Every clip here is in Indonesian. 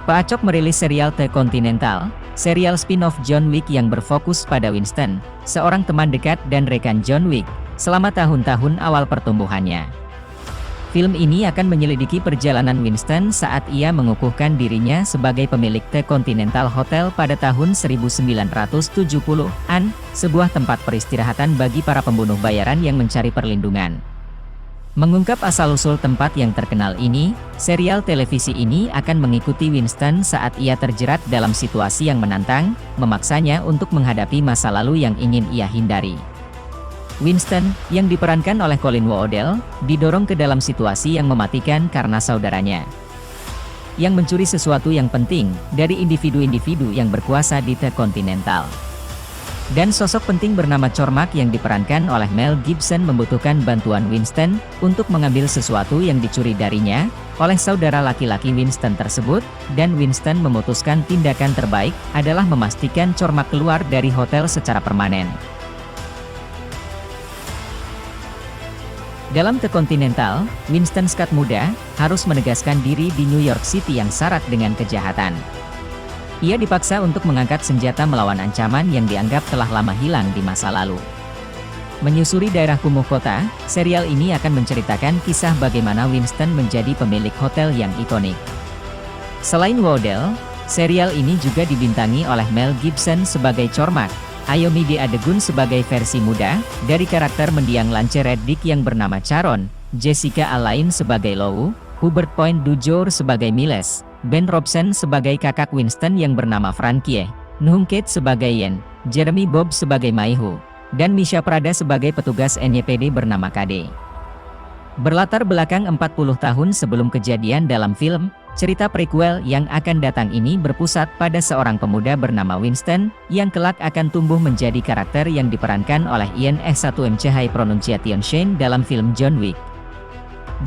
Paacok merilis serial The Continental, serial spin-off John Wick yang berfokus pada Winston, seorang teman dekat dan rekan John Wick, selama tahun-tahun awal pertumbuhannya. Film ini akan menyelidiki perjalanan Winston saat ia mengukuhkan dirinya sebagai pemilik The Continental Hotel pada tahun 1970-an, sebuah tempat peristirahatan bagi para pembunuh bayaran yang mencari perlindungan. Mengungkap asal-usul tempat yang terkenal ini, serial televisi ini akan mengikuti Winston saat ia terjerat dalam situasi yang menantang, memaksanya untuk menghadapi masa lalu yang ingin ia hindari. Winston, yang diperankan oleh Colin Woodell, didorong ke dalam situasi yang mematikan karena saudaranya yang mencuri sesuatu yang penting dari individu-individu yang berkuasa di The Continental. Dan sosok penting bernama Cormac yang diperankan oleh Mel Gibson membutuhkan bantuan Winston untuk mengambil sesuatu yang dicuri darinya oleh saudara laki-laki Winston tersebut, dan Winston memutuskan tindakan terbaik adalah memastikan Cormac keluar dari hotel secara permanen. Dalam The Continental, Winston Scott muda harus menegaskan diri di New York City yang syarat dengan kejahatan. Ia dipaksa untuk mengangkat senjata melawan ancaman yang dianggap telah lama hilang di masa lalu. Menyusuri daerah kumuh kota, serial ini akan menceritakan kisah bagaimana Winston menjadi pemilik hotel yang ikonik. Selain Woodell, serial ini juga dibintangi oleh Mel Gibson sebagai Cormac, Ayomide Adegun sebagai versi muda dari karakter mendiang Lance Reddick yang bernama Charon, Jessica Alain sebagai Lou, Hubert Poindexter sebagai Miles, Ben Robson sebagai kakak Winston yang bernama Frankie, Nhung Kate sebagai Yen, Jeremy Bobb sebagai Maihu, dan Misha Prada sebagai petugas NYPD bernama KD. Berlatar belakang 40 tahun sebelum kejadian dalam film, cerita prequel yang akan datang ini berpusat pada seorang pemuda bernama Winston, yang kelak akan tumbuh menjadi karakter yang diperankan oleh Ian S1MC High Pronunciation Shane dalam film John Wick.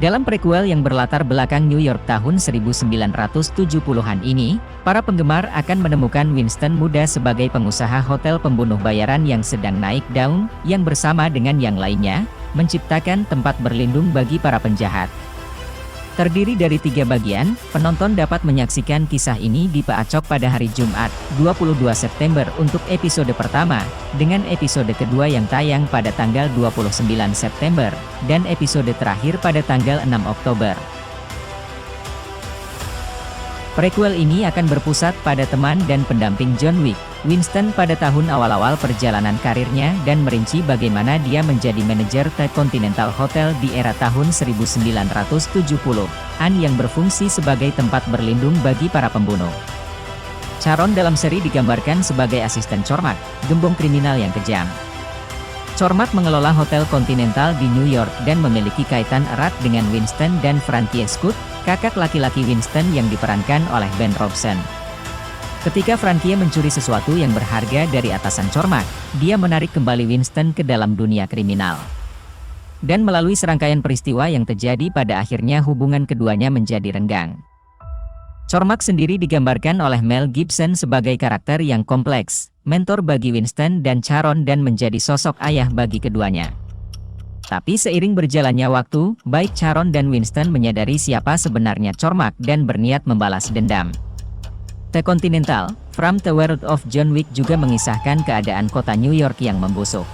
Dalam prequel yang berlatar belakang New York tahun 1970-an ini, para penggemar akan menemukan Winston muda sebagai pengusaha hotel pembunuh bayaran yang sedang naik daun, yang bersama dengan yang lainnya, menciptakan tempat berlindung bagi para penjahat. Terdiri dari 3 bagian, penonton dapat menyaksikan kisah ini di Paacok pada hari Jumat, 22 September untuk episode pertama, dengan episode kedua yang tayang pada tanggal 29 September, dan episode terakhir pada tanggal 6 Oktober. Prequel ini akan berpusat pada teman dan pendamping John Wick, Winston pada tahun awal-awal perjalanan karirnya dan merinci bagaimana dia menjadi manajer The Continental Hotel di era tahun 1970-an yang berfungsi sebagai tempat berlindung bagi para pembunuh. Charon dalam seri digambarkan sebagai asisten Cormac, gembong kriminal yang kejam. Cormac mengelola Hotel Continental di New York dan memiliki kaitan erat dengan Winston dan Frankie Scott, kakak laki-laki Winston yang diperankan oleh Ben Robson. Ketika Frankie mencuri sesuatu yang berharga dari atasan Cormac, dia menarik kembali Winston ke dalam dunia kriminal. Dan melalui serangkaian peristiwa yang terjadi pada akhirnya hubungan keduanya menjadi renggang. Cormac sendiri digambarkan oleh Mel Gibson sebagai karakter yang kompleks, mentor bagi Winston dan Charon dan menjadi sosok ayah bagi keduanya. Tapi seiring berjalannya waktu, baik Charon dan Winston menyadari siapa sebenarnya Cormac dan berniat membalas dendam. The Continental, From the World of John Wick juga mengisahkan keadaan kota New York yang membusuk.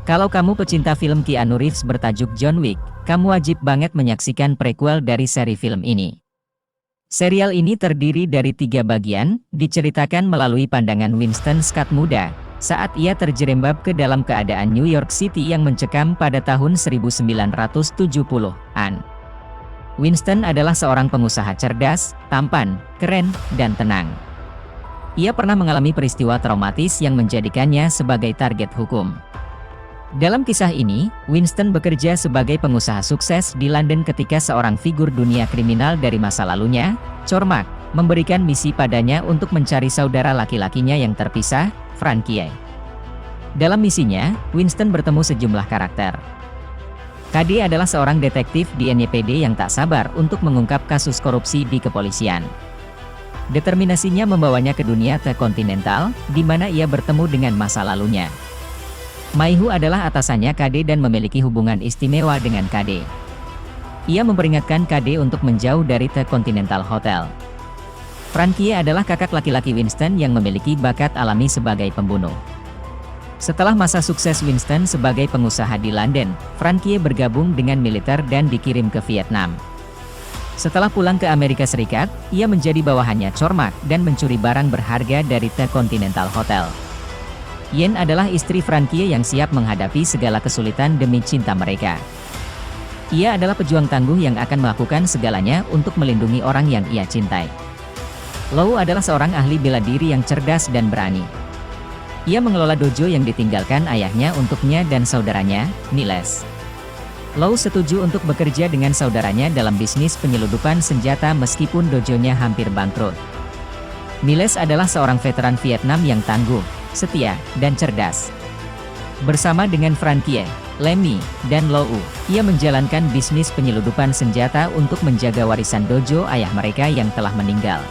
Kalau kamu pecinta film Keanu Reeves bertajuk John Wick, kamu wajib banget menyaksikan prequel dari seri film ini. Serial ini terdiri dari 3 bagian, diceritakan melalui pandangan Winston Scott muda, saat ia terjerembab ke dalam keadaan New York City yang mencekam pada tahun 1970-an. Winston adalah seorang pengusaha cerdas, tampan, keren, dan tenang. Ia pernah mengalami peristiwa traumatis yang menjadikannya sebagai target hukum. Dalam kisah ini, Winston bekerja sebagai pengusaha sukses di London ketika seorang figur dunia kriminal dari masa lalunya, Cormac, memberikan misi padanya untuk mencari saudara laki-lakinya yang terpisah, Frankie. Dalam misinya, Winston bertemu sejumlah karakter. KD adalah seorang detektif di NYPD yang tak sabar untuk mengungkap kasus korupsi di kepolisian. Determinasinya membawanya ke dunia The Continental, di mana ia bertemu dengan masa lalunya. Maihu adalah atasannya KD dan memiliki hubungan istimewa dengan KD. Ia memperingatkan KD untuk menjauh dari The Continental Hotel. Frankie adalah kakak laki-laki Winston yang memiliki bakat alami sebagai pembunuh. Setelah masa sukses Winston sebagai pengusaha di London, Frankie bergabung dengan militer dan dikirim ke Vietnam. Setelah pulang ke Amerika Serikat, ia menjadi bawahannya Cormac dan mencuri barang berharga dari The Continental Hotel. Yen adalah istri Frankie yang siap menghadapi segala kesulitan demi cinta mereka. Ia adalah pejuang tangguh yang akan melakukan segalanya untuk melindungi orang yang ia cintai. Lou adalah seorang ahli bela diri yang cerdas dan berani. Ia mengelola dojo yang ditinggalkan ayahnya untuknya dan saudaranya, Niles. Lou setuju untuk bekerja dengan saudaranya dalam bisnis penyeludupan senjata meskipun dojonya hampir bangkrut. Niles adalah seorang veteran Vietnam yang tangguh, setia, dan cerdas. Bersama dengan Frankie, Lemmy, dan Lou, ia menjalankan bisnis penyeludupan senjata untuk menjaga warisan dojo ayah mereka yang telah meninggal.